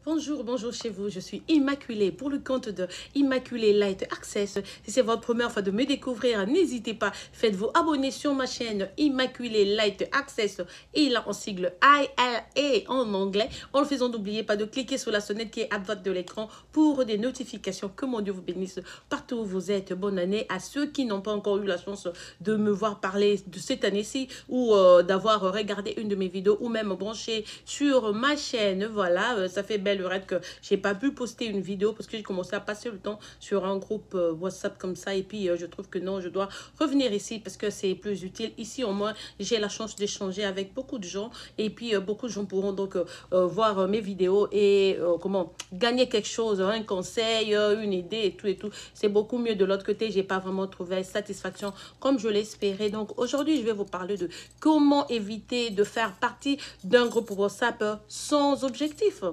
Bonjour, bonjour chez vous, je suis Immaculée pour le compte de Immaculée Light Access. Si c'est votre première fois de me découvrir, n'hésitez pas, faites-vous abonner sur ma chaîne Immaculée Light Access et là en sigle ILA en anglais, en le faisant n'oubliez pas de cliquer sur la sonnette qui est à droite de l'écran pour des notifications. Que mon Dieu vous bénisse partout où vous êtes. Bonne année à ceux qui n'ont pas encore eu la chance de me voir parler de cette année-ci ou d'avoir regardé une de mes vidéos ou même branché sur ma chaîne. Voilà, ça fait belle lurette que j'ai pas pu poster une vidéo parce que j'ai commencé à passer le temps sur un groupe WhatsApp comme ça et puis je trouve que non, je dois revenir ici parce que c'est plus utile. Ici au moins j'ai la chance d'échanger avec beaucoup de gens et puis beaucoup de gens pourront donc voir mes vidéos et comment gagner quelque chose, un conseil, une idée et tout. C'est beaucoup mieux. De l'autre côté, j'ai pas vraiment trouvé satisfaction comme je l'espérais. Donc aujourd'hui je vais vous parler de comment éviter de faire partie d'un groupe WhatsApp sans objectif.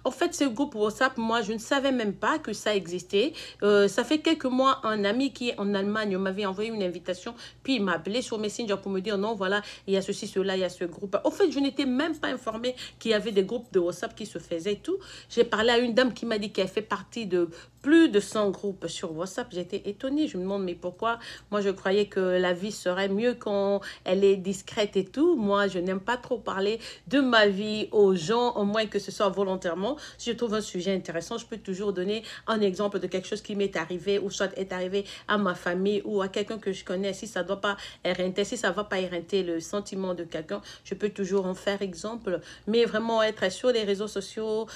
En fait, ce groupe WhatsApp, moi, je ne savais même pas que ça existait. Ça fait quelques mois, un ami qui est en Allemagne m'avait envoyé une invitation, puis il m'a appelé sur Messenger pour me dire non, voilà, il y a ceci, cela, il y a ce groupe. En fait, je n'étais même pas informée qu'il y avait des groupes de WhatsApp qui se faisaient et tout. J'ai parlé à une dame qui m'a dit qu'elle fait partie de plus de 100 groupes sur WhatsApp. J'étais étonnée. Je me demande, mais pourquoi? Moi, je croyais que la vie serait mieux quand elle est discrète et tout. Moi, je n'aime pas trop parler de ma vie aux gens, au moins que ce soit volontairement. Si je trouve un sujet intéressant, je peux toujours donner un exemple de quelque chose qui m'est arrivé ou soit est arrivé à ma famille ou à quelqu'un que je connais. Si ça ne doit pas éreinter, si ça ne va pas éreinter le sentiment de quelqu'un, je peux toujours en faire exemple. Mais vraiment être sur les réseaux sociaux,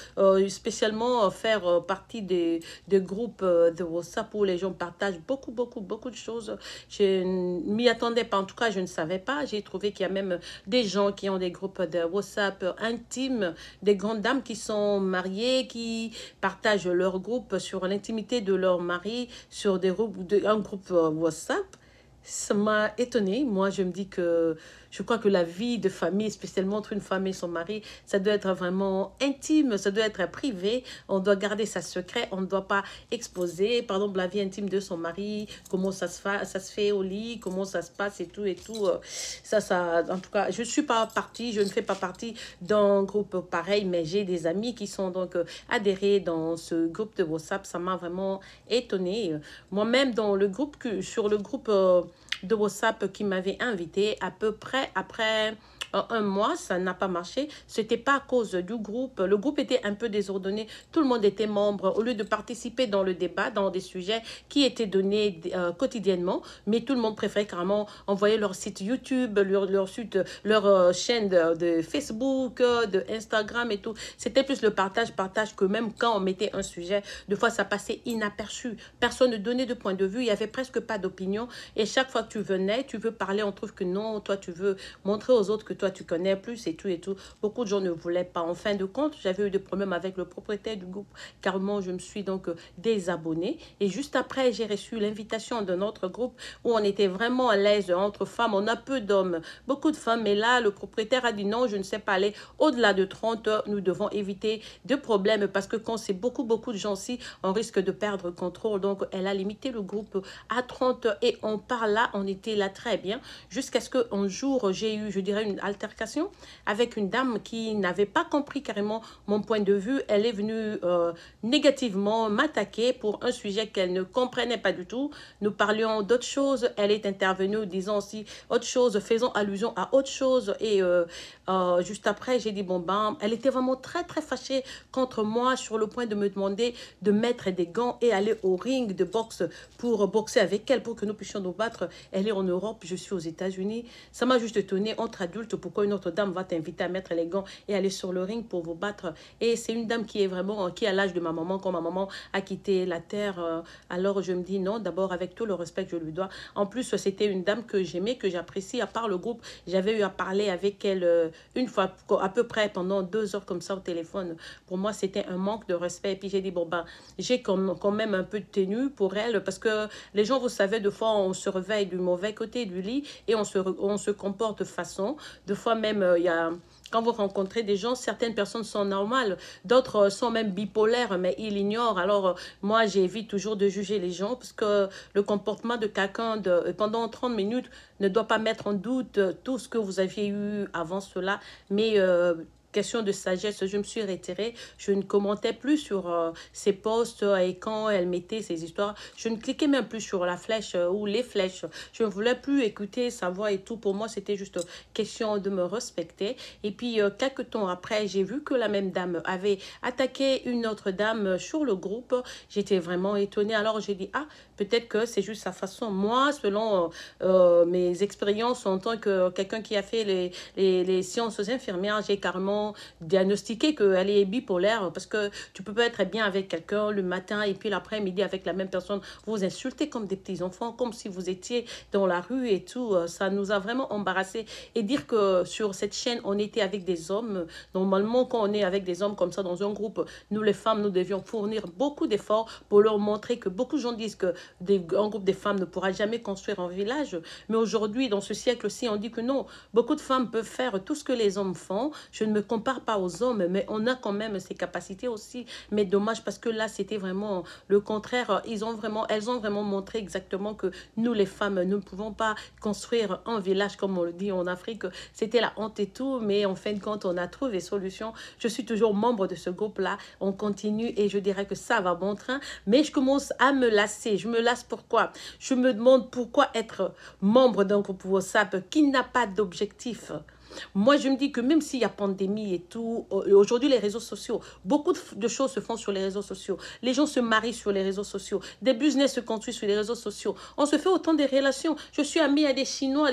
spécialement faire partie des groupes de WhatsApp où les gens partagent beaucoup de choses. Je ne m'y attendais pas, en tout cas, je ne savais pas. J'ai trouvé qu'il y a même des gens qui ont des groupes de WhatsApp intimes, des grandes dames qui sont mariées, qui partagent leur groupe sur l'intimité de leur mari, sur un groupe WhatsApp. Ça m'a étonnée. Moi, je me dis que je crois que la vie de famille, spécialement entre une femme et son mari, ça doit être vraiment intime, ça doit être privé. On doit garder ça secret, on ne doit pas exposer, par exemple, la vie intime de son mari, comment ça se fait au lit, comment ça se passe et tout. En tout cas, je ne suis pas partie, je ne fais pas partie d'un groupe pareil, mais j'ai des amis qui sont donc adhérés dans ce groupe de WhatsApp. Ça m'a vraiment étonnée. Moi-même, sur le groupe de WhatsApp qui m'avait invité à peu près après un mois, ça n'a pas marché. C'était pas à cause du groupe. Le groupe était un peu désordonné. Tout le monde était membre. Au lieu de participer dans le débat, dans des sujets qui étaient donnés quotidiennement, mais tout le monde préférait carrément envoyer leur site YouTube, leur chaîne de Facebook, de Instagram et tout. C'était plus le partage que même quand on mettait un sujet, des fois ça passait inaperçu. Personne ne donnait de point de vue. Il n'y avait presque pas d'opinion. Et chaque fois que tu venais, tu veux parler, on trouve que non, toi tu veux montrer aux autres que toi tu connais plus et tout. Beaucoup de gens ne voulaient pas. En fin de compte, j'avais eu des problèmes avec le propriétaire du groupe. Carrément, je me suis donc désabonnée. Et juste après, j'ai reçu l'invitation d'un autre groupe où on était vraiment à l'aise entre femmes. On a peu d'hommes, beaucoup de femmes. Mais là, le propriétaire a dit non, je ne sais pas aller au-delà de 30 heures. Nous devons éviter de problèmes parce que quand c'est beaucoup de gens aussi, on risque de perdre le contrôle. Donc, elle a limité le groupe à 30 heures et on part là, on était là très bien. Jusqu'à ce qu'un jour, j'ai eu, je dirais, une altercation avec une dame qui n'avait pas compris carrément mon point de vue. Elle est venue négativement m'attaquer pour un sujet qu'elle ne comprenait pas du tout. Nous parlions d'autre chose. Elle est intervenue disant aussi autre chose, faisant allusion à autre chose. Et juste après, j'ai dit, bon, ben, elle était vraiment très fâchée contre moi sur le point de me demander de mettre des gants et aller au ring de boxe pour boxer avec elle, pour que nous puissions nous battre. Elle est en Europe, je suis aux États-Unis. Ça m'a juste étonné entre adultes, pourquoi une autre dame va t'inviter à mettre les gants et aller sur le ring pour vous battre. Et c'est une dame qui est vraiment, qui a l'âge de ma maman, quand ma maman a quitté la terre. Alors je me dis non, d'abord avec tout le respect que je lui dois. En plus, c'était une dame que j'aimais, que j'apprécie. À part le groupe, j'avais eu à parler avec elle une fois, à peu près pendant 2 heures comme ça au téléphone. Pour moi, c'était un manque de respect. Et puis j'ai dit, bon, ben, j'ai quand même un peu de tenue pour elle, parce que les gens, vous savez, de fois, on se réveille du mauvais côté du lit et on se comporte de façon. De fois même, il y a... Quand vous rencontrez des gens, certaines personnes sont normales, d'autres sont même bipolaires, mais ils l'ignorent. Alors, moi, j'évite toujours de juger les gens parce que le comportement de quelqu'un pendant 30 minutes ne doit pas mettre en doute tout ce que vous aviez eu avant cela. Mais question de sagesse, je me suis retirée. Je ne commentais plus sur ses posts et quand elle mettait ses histoires. Je ne cliquais même plus sur la flèche ou les flèches. Je ne voulais plus écouter sa voix et tout. Pour moi, c'était juste question de me respecter. Et puis, quelques temps après, j'ai vu que la même dame avait attaqué une autre dame sur le groupe. J'étais vraiment étonnée. Alors, j'ai dit, ah, peut-être que c'est juste sa façon. Moi, selon mes expériences en tant que quelqu'un qui a fait les sciences infirmières, j'ai carrément diagnostiqué qu'elle est bipolaire parce que tu peux pas être bien avec quelqu'un le matin et puis l'après-midi avec la même personne. Vous insultez comme des petits-enfants, comme si vous étiez dans la rue et tout. Ça nous a vraiment embarrassés. Et dire que sur cette chaîne, on était avec des hommes. Normalement, quand on est avec des hommes comme ça dans un groupe, nous les femmes, nous devions fournir beaucoup d'efforts pour leur montrer que beaucoup de gens disent que un groupe de femmes ne pourra jamais construire un village. Mais aujourd'hui, dans ce siècle-ci, on dit que non. Beaucoup de femmes peuvent faire tout ce que les hommes font. Je ne me compare pas aux hommes, mais on a quand même ces capacités aussi. Mais dommage parce que là, c'était vraiment le contraire. Elles ont vraiment montré exactement que nous, les femmes, nous ne pouvons pas construire un village comme on le dit en Afrique. C'était la honte et tout, mais en fin de compte, on a trouvé solution. Je suis toujours membre de ce groupe-là. On continue et je dirais que ça va bon train. Mais je commence à me lasser. Je me lasse pourquoi? Je me demande pourquoi être membre d'un groupe WhatsApp qui n'a pas d'objectif. Moi, je me dis que même s'il y a pandémie et tout, aujourd'hui, les réseaux sociaux, beaucoup de choses se font sur les réseaux sociaux. Les gens se marient sur les réseaux sociaux. Des business se construisent sur les réseaux sociaux. On se fait autant des relations. Je suis amie à des Chinois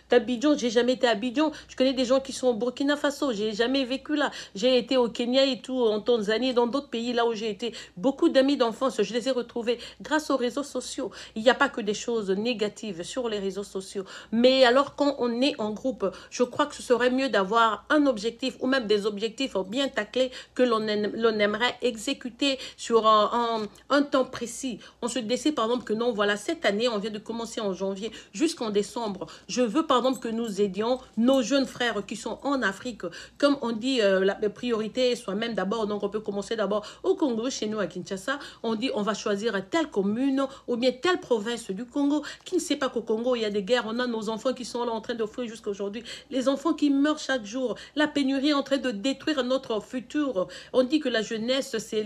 d'Abidjan. J'ai jamais été à Abidjan. Je connais des gens qui sont au Burkina Faso. J'ai jamais vécu là. J'ai été au Kenya et tout, en Tanzanie et dans d'autres pays là où j'ai été. Beaucoup d'amis d'enfance, je les ai retrouvés grâce aux réseaux sociaux. Il n'y a pas que des choses négatives sur les réseaux sociaux. Mais alors, quand on est en groupe, je crois que ce serait mieux d'avoir un objectif ou même des objectifs bien taclés que l'on aimerait exécuter sur un temps précis. On se décide par exemple que non, voilà, cette année, on vient de commencer en janvier jusqu'en décembre. Je veux par exemple que nous aidions nos jeunes frères qui sont en Afrique. Comme on dit, la priorité soit même d'abord, donc on peut commencer d'abord au Congo, chez nous à Kinshasa. On dit on va choisir telle commune ou bien telle province du Congo. Qui ne sait pas qu'au Congo, il y a des guerres. On a nos enfants qui sont là en train d'offrir jusqu'à aujourd'hui. Les enfants qui meurent chaque jour. La pénurie est en train de détruire notre futur. On dit que la jeunesse, c'est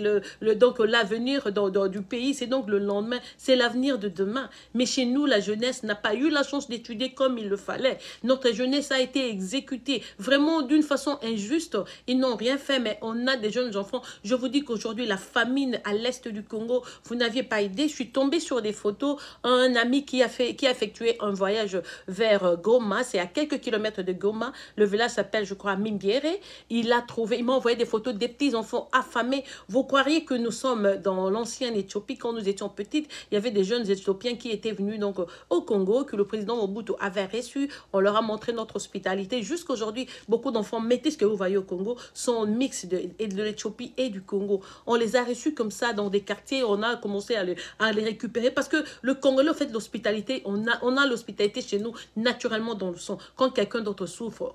donc l'avenir du pays. C'est donc le lendemain. C'est l'avenir de demain. Mais chez nous, la jeunesse n'a pas eu la chance d'étudier comme il le fallait. Notre jeunesse a été exécutée vraiment d'une façon injuste. Ils n'ont rien fait, mais on a des jeunes enfants. Je vous dis qu'aujourd'hui, la famine à l'est du Congo, vous n'aviez pas idée. Je suis tombée sur des photos. Un ami qui a effectué un voyage vers Goma. C'est à quelques kilomètres de Goma. Le village s'appelle, je crois, Mimbiere. Il m'a envoyé des photos des petits-enfants affamés. Vous croiriez que nous sommes dans l'ancienne Éthiopie. Quand nous étions petites, il y avait des jeunes Éthiopiens qui étaient venus donc au Congo, que le président Mobutu avait reçu. On leur a montré notre hospitalité. Jusqu'à aujourd'hui, beaucoup d'enfants, mettez ce que vous voyez au Congo, sont mix de l'Éthiopie et du Congo. On les a reçus comme ça dans des quartiers. On a commencé à les récupérer parce que le Congolais, en fait, l'hospitalité, on a l'hospitalité chez nous naturellement dans le sang. Quand quelqu'un d'autre souffre,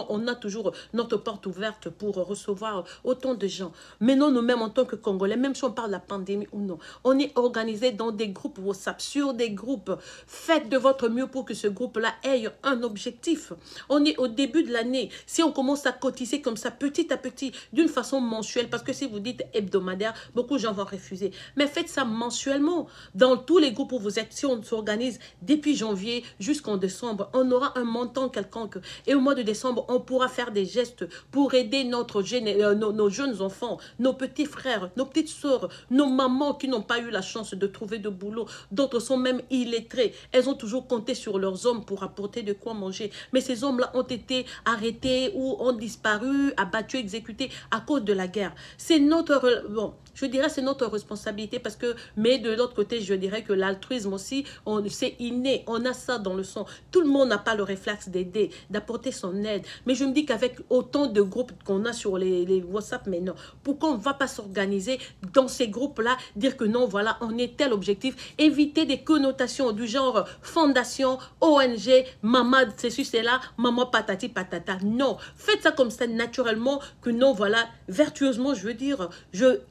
on a toujours notre porte ouverte pour recevoir autant de gens. Mais non, nous-mêmes, en tant que Congolais, même si on parle de la pandémie ou non, on est organisé dans des groupes WhatsApp, sur des groupes. Faites de votre mieux pour que ce groupe-là ait un objectif. On est au début de l'année. Si on commence à cotiser comme ça, petit à petit, d'une façon mensuelle, parce que si vous dites hebdomadaire, beaucoup de gens vont refuser. Mais faites ça mensuellement. Dans tous les groupes où vous êtes, si on s'organise depuis janvier jusqu'en décembre, on aura un montant quelconque. Et au mois de décembre, on pourra faire des gestes pour aider nos jeunes enfants, nos petits frères, nos petites sœurs, nos mamans qui n'ont pas eu la chance de trouver de boulot. D'autres sont même illettrés. Elles ont toujours compté sur leurs hommes pour apporter de quoi manger. Mais ces hommes-là ont été arrêtés ou ont disparu, abattus, exécutés à cause de la guerre. C'est notre... Bon, je dirais c'est notre responsabilité parce que... Mais de l'autre côté, je dirais que l'altruisme aussi, c'est inné. On a ça dans le sang. Tout le monde n'a pas le réflexe d'aider, d'apporter son aide. Mais je me dis qu'avec autant de groupes qu'on a sur les WhatsApp, mais non. Pourquoi on ne va pas s'organiser dans ces groupes-là, dire que non, voilà, on est tel objectif, éviter des connotations du genre fondation, ONG, maman, ceci, c'est là, maman patati patata. Non, faites ça comme ça naturellement, que non, voilà, vertueusement, je veux dire,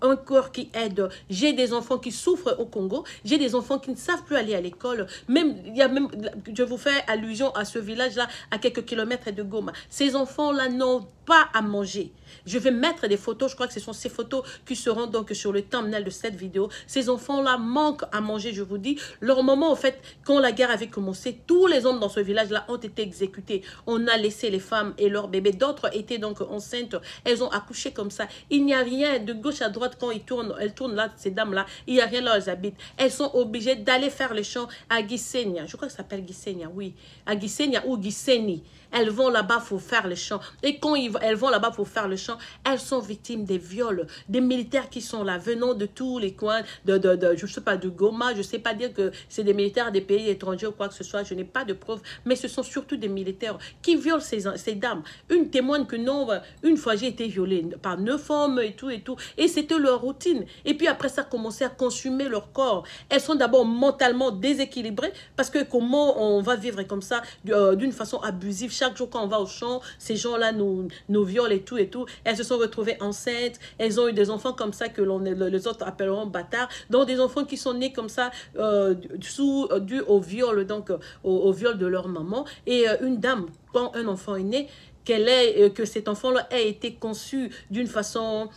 un corps qui aide. J'ai des enfants qui souffrent au Congo, j'ai des enfants qui ne savent plus aller à l'école. Je vous fais allusion à ce village-là, à quelques quelques kilomètres de Goma. Ces enfants-là n'ont pas à manger. Je vais mettre des photos, je crois que ce sont ces photos qui seront donc sur le thumbnail de cette vidéo. Ces enfants-là manquent à manger, je vous dis. Leur moment, en fait, quand la guerre avait commencé, tous les hommes dans ce village-là ont été exécutés. On a laissé les femmes et leurs bébés. D'autres étaient donc enceintes. Elles ont accouché comme ça. Il n'y a rien de gauche à droite quand elles tournent là, ces dames-là. Il n'y a rien là où elles habitent. Elles sont obligées d'aller faire le champ à Gisenyi. Je crois que ça s'appelle Gisenyi, oui. À Gisenyi ou Gisenyi. Elles vont là-bas pour faire le champ. Et quand elles vont là-bas pour faire le champ, elles sont victimes des viols, des militaires qui sont là, venant de tous les coins, je ne sais pas, de Goma. Je ne sais pas dire que c'est des militaires des pays étrangers ou quoi que ce soit. Je n'ai pas de preuves. Mais ce sont surtout des militaires qui violent ces dames. Une témoigne que non, une fois j'ai été violée par 9 hommes et tout et tout. Et c'était leur routine. Et puis après ça a commencé à consumer leur corps. Elles sont d'abord mentalement déséquilibrées parce que comment on va vivre comme ça d'une façon abusive. Chaque jour quand on va au champ, ces gens-là nous violent et tout et tout. Elles se sont retrouvées enceintes. Elles ont eu des enfants comme ça que les autres appelleront bâtards. Donc des enfants qui sont nés comme ça dû au viol, donc au viol de leur maman. Et une dame, quand un enfant est né, que cet enfant-là ait été conçu d'une façon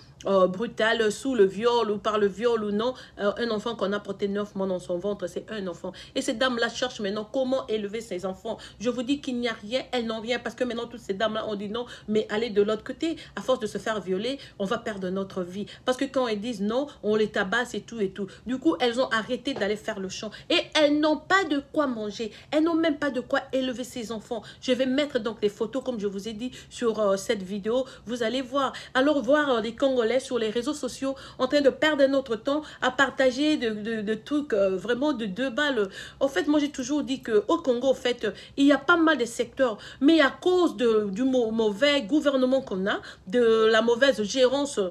brutale, sous le viol ou par le viol ou non, un enfant qu'on a porté 9 mois dans son ventre, c'est un enfant. Et ces dames-là cherchent maintenant comment élever ces enfants. Je vous dis qu'il n'y a rien, elles n'ont rien, parce que maintenant toutes ces dames-là ont dit non, mais allez de l'autre côté, à force de se faire violer, on va perdre notre vie. Parce que quand elles disent non, on les tabasse et tout et tout. Du coup, elles ont arrêté d'aller faire le champ. Et elles n'ont pas de quoi manger, elles n'ont même pas de quoi élever ces enfants. Je vais mettre donc les photos, comme je vous ai dit, sur cette vidéo. Vous allez voir. Alors voir les Congolais sur les réseaux sociaux en train de perdre notre temps à partager de trucs vraiment de 2 balles. En fait, moi j'ai toujours dit qu'au Congo, en fait, il y a pas mal de secteurs, mais à cause du mauvais gouvernement qu'on a, de la mauvaise gérance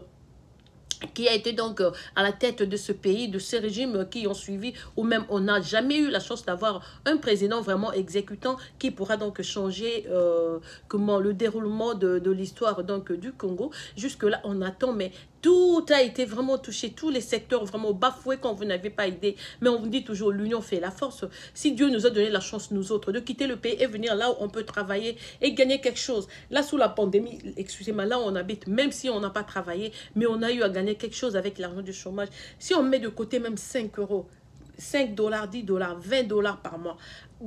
qui a été donc à la tête de ce pays, de ces régimes qui ont suivi, ou même on n'a jamais eu la chance d'avoir un président vraiment exécutant qui pourra donc changer le déroulement de l'histoire donc du Congo. Jusque-là, on attend, mais tout a été vraiment touché, tous les secteurs vraiment bafoués quand vous n'avez pas idée. Mais on vous dit toujours, l'union fait la force. Si Dieu nous a donné la chance, nous autres, de quitter le pays et venir là où on peut travailler et gagner quelque chose. Là, sous la pandémie, excusez-moi, là où on habite, même si on n'a pas travaillé, mais on a eu à gagner quelque chose avec l'argent du chômage. Si on met de côté même 5 euros, 5 dollars, 10 dollars, 20 dollars par mois.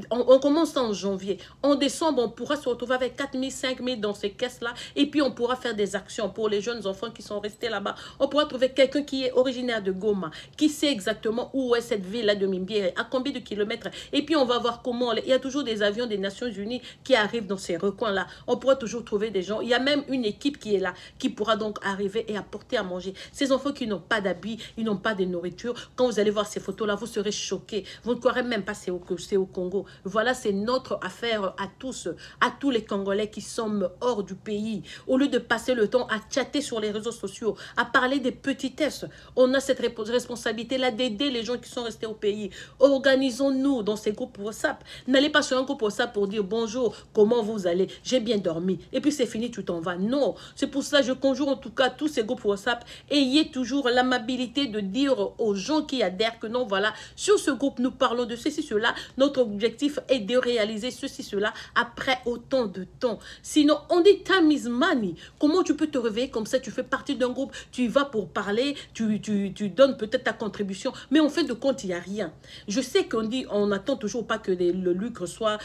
On commence en janvier. En décembre, on pourra se retrouver avec 4 000, 5 000 dans ces caisses-là. Et puis, on pourra faire des actions pour les jeunes enfants qui sont restés là-bas. On pourra trouver quelqu'un qui est originaire de Goma, qui sait exactement où est cette ville-là de Mimbiere, à combien de kilomètres. Et puis, on va voir comment... Il y a toujours des avions des Nations Unies qui arrivent dans ces recoins-là. On pourra toujours trouver des gens. Il y a même une équipe qui est là, qui pourra donc arriver et apporter à manger. Ces enfants qui n'ont pas d'habits, ils n'ont pas de nourriture. Quand vous allez voir ces photos-là, vous serez choqués. Vous ne croirez même pas que c'est au Congo. Voilà, c'est notre affaire à tous les Congolais qui sommes hors du pays. Au lieu de passer le temps à chatter sur les réseaux sociaux, à parler des petitesses, on a cette responsabilité-là d'aider les gens qui sont restés au pays. Organisons-nous dans ces groupes WhatsApp. N'allez pas sur un groupe WhatsApp pour dire bonjour, comment vous allez, j'ai bien dormi. Et puis c'est fini, tu t'en vas. Non, c'est pour ça que je conjure en tout cas tous ces groupes WhatsApp. Ayez toujours l'amabilité de dire aux gens qui adhèrent que non, voilà, sur ce groupe, nous parlons de ceci, cela. Notre objectif est de réaliser ceci, cela après autant de temps. Sinon, on dit time is money. Comment tu peux te réveiller comme ça? Tu fais partie d'un groupe, tu y vas pour parler, tu donnes peut-être ta contribution, mais en fait de compte, il n'y a rien. Je sais qu'on dit, on n'attend toujours pas que le lucre soit,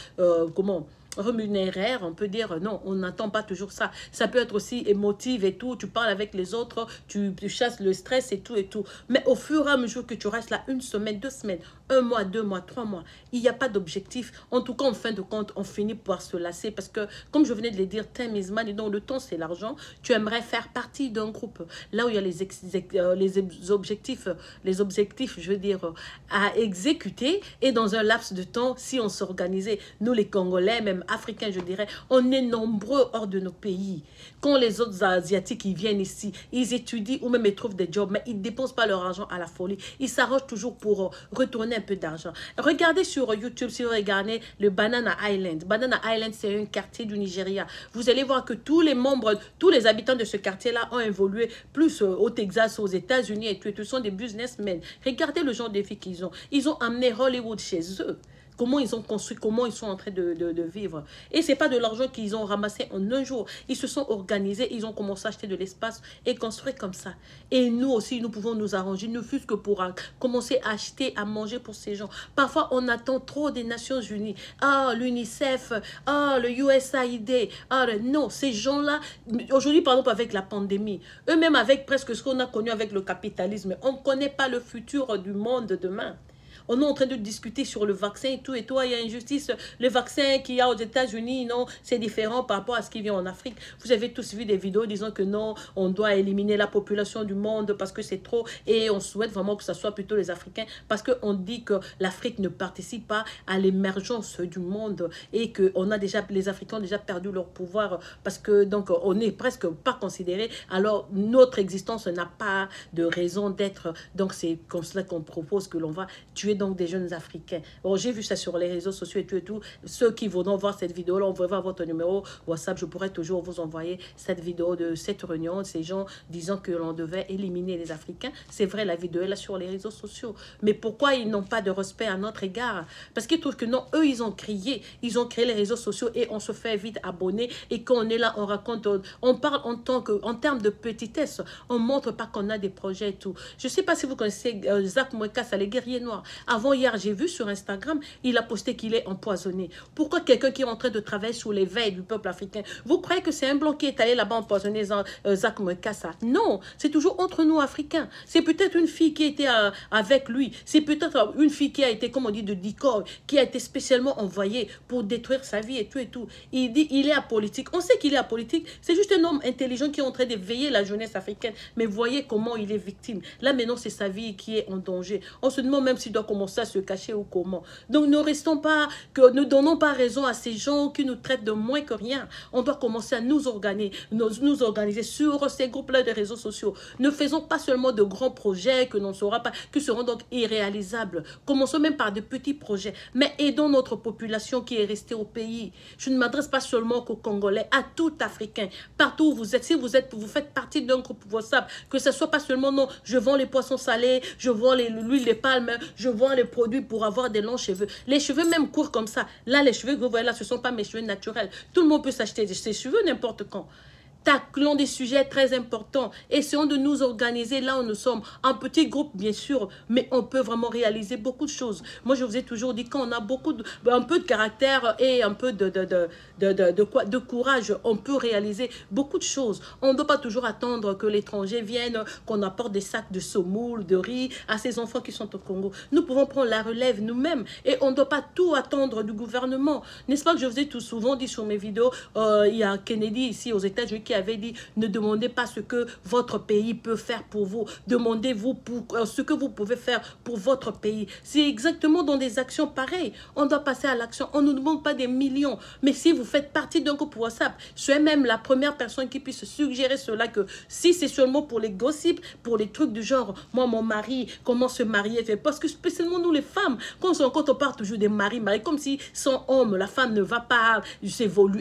rémunéraire, on peut dire non, on n'attend pas toujours ça. Ça peut être aussi émotive et tout, tu parles avec les autres, tu chasses le stress et tout et tout. Mais au fur et à mesure que tu restes là 1 semaine, 2 semaines, 1 mois, 2 mois, 3 mois, il n'y a pas d'objectif. En tout cas, en fin de compte, on finit par se lasser parce que, comme je venais de le dire, time is money, donc le temps c'est l'argent. Tu aimerais faire partie d'un groupe là où il y a les objectifs, je veux dire, à exécuter et dans un laps de temps, si on s'organisait, nous les Congolais, même Africains, je dirais, on est nombreux hors de nos pays. Quand les autres Asiatiques, ils viennent ici, ils étudient ou même ils trouvent des jobs, mais ils ne dépensent pas leur argent à la folie. Ils s'arrangent toujours pour retourner un peu d'argent. Regardez sur YouTube, si vous regardez le Banana Island. Banana Island, c'est un quartier du Nigeria. Vous allez voir que tous les membres, tous les habitants de ce quartier-là ont évolué plus au Texas, aux États-Unis et tout. Ils sont des businessmen. Regardez le genre de filles qu'ils ont. Ils ont amené Hollywood chez eux. comment ils ont construit, comment ils sont en train de vivre. Et c'est pas de l'argent qu'ils ont ramassé en un jour. Ils se sont organisés, ils ont commencé à acheter de l'espace et construire comme ça. Et nous aussi, nous pouvons nous arranger, ne fût-ce que pour commencer à acheter, à manger pour ces gens. Parfois, on attend trop des Nations Unies. Ah, l'UNICEF, ah, le USAID. Ah, non, ces gens-là, aujourd'hui, par exemple, avec la pandémie, eux-mêmes avec presque ce qu'on a connu avec le capitalisme, on ne connaît pas le futur du monde demain. On est en train de discuter sur le vaccin et tout, il y a injustice. Le vaccin qu'il y a aux États-Unis, non, c'est différent par rapport à ce qui vient en Afrique. Vous avez tous vu des vidéos disant que non, on doit éliminer la population du monde parce que c'est trop. Et on souhaite vraiment que ce soit plutôt les Africains parce qu'on dit que l'Afrique ne participe pas à l'émergence du monde et que les Africains ont déjà perdu leur pouvoir parce que donc on n'est presque pas considéré. Alors notre existence n'a pas de raison d'être. Donc c'est comme cela qu'on propose que l'on va tuer donc des jeunes Africains. Bon, j'ai vu ça sur les réseaux sociaux et tout. Ceux qui voudront voir cette vidéo-là, on va voir votre numéro WhatsApp. Je pourrais toujours vous envoyer cette vidéo de cette réunion, de ces gens disant que l'on devait éliminer les Africains. C'est vrai, la vidéo est là sur les réseaux sociaux. Mais pourquoi ils n'ont pas de respect à notre égard? Parce qu'ils trouvent que non, eux, ils ont créé les réseaux sociaux et on se fait vite abonner. Et quand on est là, on raconte, on parle en termes de petitesse. On montre pas qu'on a des projets et tout. Je ne sais pas si vous connaissez Zach Mwekassa, les guerriers noirs. Avant hier, j'ai vu sur Instagram, il a posté qu'il est empoisonné. Pourquoi quelqu'un qui est en train de travailler sur l'éveil du peuple africain, vous croyez que c'est un blanc qui est allé là-bas empoisonner Zach Mwekassa? Non, c'est toujours entre nous Africains. C'est peut-être une fille qui était avec lui. C'est peut-être une fille qui a été, comme on dit, de décor, qui a été spécialement envoyée pour détruire sa vie et tout et tout. Il dit, il est apolitique. On sait qu'il est apolitique. C'est juste un homme intelligent qui est en train d'éveiller la jeunesse africaine. Mais voyez comment il est victime. Là, maintenant, c'est sa vie qui est en danger. On se demande même s'il doit commencer à se cacher ou comment. Donc ne donnons pas raison à ces gens qui nous traitent de moins que rien. On doit commencer à nous organiser sur ces groupes-là de réseaux sociaux. Ne faisons pas seulement de grands projets qui seront donc irréalisables. Commençons même par de petits projets, mais aidons notre population qui est restée au pays. Je ne m'adresse pas seulement qu'aux Congolais, à tout Africain, partout où vous êtes. Si vous faites partie d'un groupe WhatsApp, que ce soit pas seulement non, je vends les poissons salés, je vends l'huile de palme, je vends les produits pour avoir des longs cheveux. Les cheveux même courts comme ça. Là, les cheveux que vous voyez là, ce ne sont pas mes cheveux naturels. Tout le monde peut s'acheter ses cheveux n'importe quand. Taclons des sujets très importants. Essayons de nous organiser là où nous sommes. En petit groupe, bien sûr, mais on peut vraiment réaliser beaucoup de choses. Moi, je vous ai toujours dit, quand on a un peu de caractère et un peu de courage, on peut réaliser beaucoup de choses. On ne doit pas toujours attendre que l'étranger vienne, qu'on apporte des sacs de semoule, de riz à ces enfants qui sont au Congo. Nous pouvons prendre la relève nous-mêmes et on ne doit pas tout attendre du gouvernement. N'est-ce pas que je vous ai tout souvent dit sur mes vidéos, il y a Kennedy ici aux États-Unis qui avait dit, ne demandez pas ce que votre pays peut faire pour vous. Demandez-vous ce que vous pouvez faire pour votre pays. C'est exactement dans des actions pareilles. On doit passer à l'action. On ne nous demande pas des millions. Mais si vous faites partie d'un groupe WhatsApp, soyez même la première personne qui puisse suggérer cela, que si c'est seulement pour les gossips, pour les trucs du genre, moi, mon mari, comment se marier, parce que spécialement nous les femmes, quand on parle toujours des maris, comme si sans homme, la femme ne va pas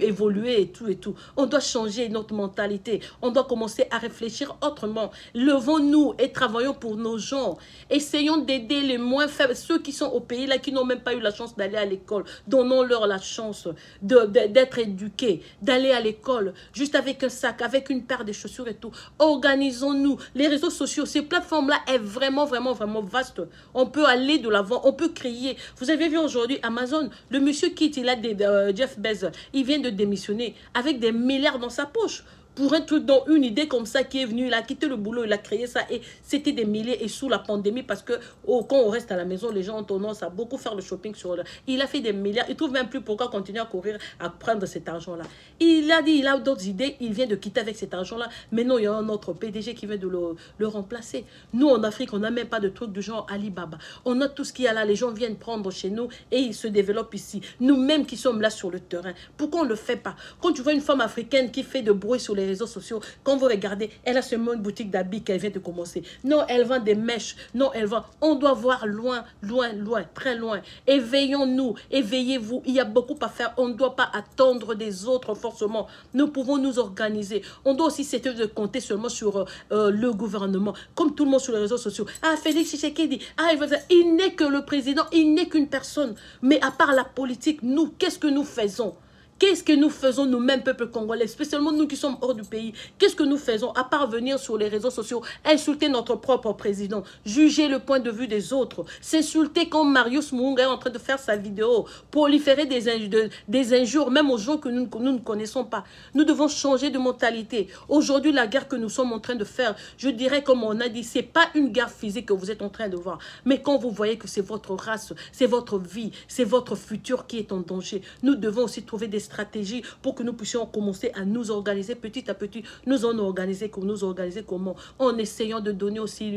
évoluer et tout et tout. On doit changer notre mentalité. On doit commencer à réfléchir autrement. Levons-nous et travaillons pour nos gens. Essayons d'aider les moins faibles, ceux qui sont au pays là, qui n'ont même pas eu la chance d'aller à l'école. Donnons-leur la chance d'être éduqués, d'aller à l'école, juste avec un sac, avec une paire de chaussures et tout. Organisons-nous. Les réseaux sociaux, ces plateformes-là est vraiment, vraiment, vraiment vaste. On peut aller de l'avant, on peut créer. Vous avez vu aujourd'hui Amazon, le monsieur qui est Jeff Bezos, il vient de démissionner avec des milliards dans sa poche. Pour un truc, dans une idée comme ça qui est venue, il a quitté le boulot, il a créé ça et c'était des milliers et sous la pandémie parce que quand on reste à la maison, les gens ont tendance à beaucoup faire le shopping sur le... Il a fait des milliards, il ne trouve même plus pourquoi continuer à courir, à prendre cet argent-là. Il a dit, il a d'autres idées, il vient de quitter avec cet argent-là. Mais non, il y a un autre PDG qui vient de le remplacer. Nous, en Afrique, on n'a même pas de truc du genre Alibaba. On a tout ce qu'il y a là, les gens viennent prendre chez nous et ils se développent ici. Nous-mêmes qui sommes là sur le terrain, pourquoi on ne le fait pas? Quand tu vois une femme africaine qui fait de bruit sur les réseaux sociaux. Quand vous regardez, elle a seulement une boutique d'habits qu'elle vient de commencer. Non, elle vend des mèches. Non, elle vend. On doit voir loin, loin, loin, très loin. Éveillons-nous, éveillez-vous. Il y a beaucoup à faire. On ne doit pas attendre des autres forcément. Nous pouvons nous organiser. On doit aussi cesser de compter seulement sur le gouvernement. Comme tout le monde sur les réseaux sociaux. Ah, Félix Tshisekedi. Ah, il n'est que le président. Il n'est qu'une personne. Mais à part la politique, nous, qu'est-ce que nous faisons? Qu'est-ce que nous faisons nous-mêmes, peuple congolais, spécialement nous qui sommes hors du pays? Qu'est-ce que nous faisons à part venir sur les réseaux sociaux, insulter notre propre président, juger le point de vue des autres, s'insulter comme Marius Munga est en train de faire sa vidéo, proliférer des injures, même aux gens que nous ne connaissons pas. Nous devons changer de mentalité. Aujourd'hui, la guerre que nous sommes en train de faire, je dirais comme on a dit, ce n'est pas une guerre physique que vous êtes en train de voir. Mais quand vous voyez que c'est votre race, c'est votre vie, c'est votre futur qui est en danger, nous devons aussi trouver des stratégie pour que nous puissions commencer à nous organiser petit à petit. Nous organiser comment? En essayant de donner aussi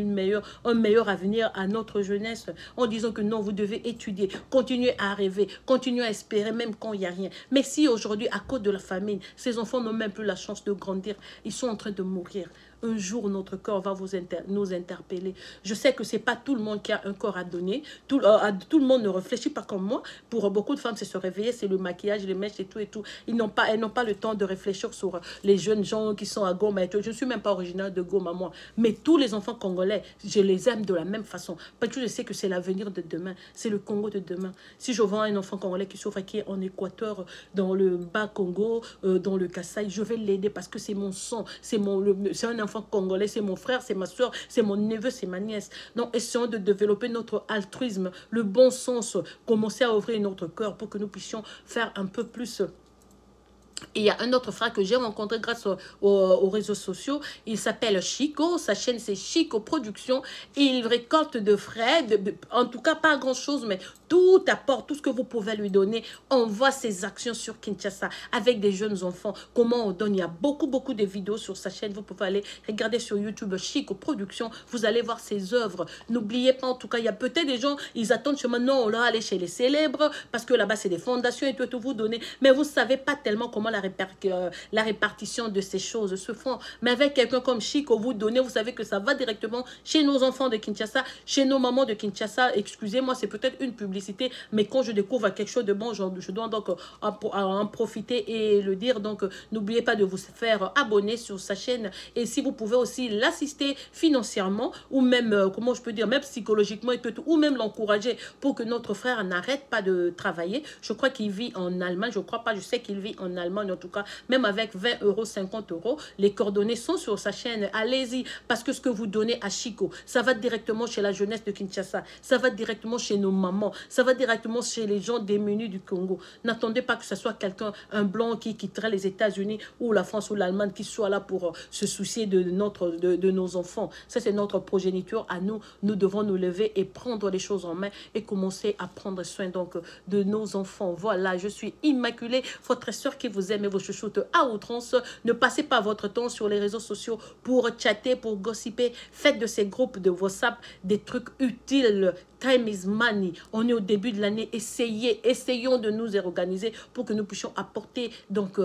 un meilleur avenir à notre jeunesse, en disant que non, vous devez étudier, continuer à rêver, continuer à espérer même quand il n'y a rien. Mais si aujourd'hui, à cause de la famine, ces enfants n'ont même plus la chance de grandir, ils sont en train de mourir. Un jour, notre corps va nous interpeller. Je sais que ce n'est pas tout le monde qui a un corps à donner. Tout le monde ne réfléchit pas comme moi. Pour beaucoup de femmes, c'est se réveiller, c'est le maquillage, les mèches et tout et tout. Elles n'ont pas le temps de réfléchir sur les jeunes gens qui sont à Goma et tout. Je ne suis même pas originaire de Goma, moi. Mais tous les enfants congolais, je les aime de la même façon. Parce que je sais que c'est l'avenir de demain. C'est le Congo de demain. Si je vois un enfant congolais qui souffre, qui est en Équateur, dans le bas Congo, dans le Kasaï, je vais l'aider parce que c'est mon sang. C'est un enfant congolais, c'est mon frère, c'est ma soeur, c'est mon neveu, c'est ma nièce. Donc, essayons de développer notre altruisme, le bon sens, commencer à ouvrir notre cœur pour que nous puissions faire un peu plus. Et il y a un autre frère que j'ai rencontré grâce aux réseaux sociaux. Il s'appelle Chico. Sa chaîne, c'est Chico Productions. Il récolte de frais. En tout cas, pas grand-chose, mais tout apport, tout ce que vous pouvez lui donner. On voit ses actions sur Kinshasa avec des jeunes enfants. Comment on donne. Il y a beaucoup de vidéos sur sa chaîne. Vous pouvez aller regarder sur YouTube Chico Productions. Vous allez voir ses œuvres. N'oubliez pas, en tout cas, il y a peut-être des gens, ils attendent chez moi. Non, on va aller chez les célèbres parce que là-bas, c'est des fondations et tout vous donner. Mais vous ne savez pas tellement comment la répartition de ces choses se font. Mais avec quelqu'un comme Chico, vous donnez, vous savez que ça va directement chez nos enfants de Kinshasa, chez nos mamans de Kinshasa. Excusez-moi, c'est peut-être une publicité, mais quand je découvre quelque chose de bon, je dois donc en profiter et le dire. Donc, n'oubliez pas de vous faire abonner sur sa chaîne. Et si vous pouvez aussi l'assister financièrement, ou même, comment je peux dire, même psychologiquement, ou même l'encourager pour que notre frère n'arrête pas de travailler. Je crois qu'il vit en Allemagne, je crois pas, je sais qu'il vit en Allemagne. En tout cas, même avec 20 €, 50 €, les coordonnées sont sur sa chaîne. Allez-y, parce que ce que vous donnez à Chico, ça va directement chez la jeunesse de Kinshasa, ça va directement chez nos mamans, ça va directement chez les gens démunis du Congo. N'attendez pas que ce soit quelqu'un, un blanc qui quitterait les États-Unis ou la France ou l'Allemagne, qui soit là pour se soucier de nos enfants. Ça, c'est notre progéniture à nous. Nous devons nous lever et prendre les choses en main et commencer à prendre soin donc de nos enfants. Voilà, je suis Immaculée, votre soeur qui vous aime et vous chouchoute à outrance. Ne passez pas votre temps sur les réseaux sociaux pour chatter, pour gossiper. Faites de ces groupes de WhatsApp des trucs utiles. Time is money. On est au début de l'année. Essayons de nous organiser pour que nous puissions apporter donc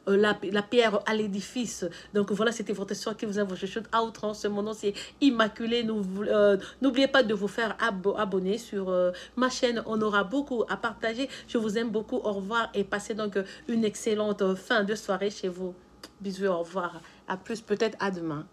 la pierre à l'édifice. Donc voilà, c'était votre soeur qui vous aime, vous chouchoute à outrance. Mon nom c'est Immaculée. N'oubliez pas de vous faire abonner sur ma chaîne. On aura beaucoup à partager. Je vous aime beaucoup. Au revoir et passez donc une excellente fin de soirée chez vous. Bisous, au revoir. À plus, peut-être à demain.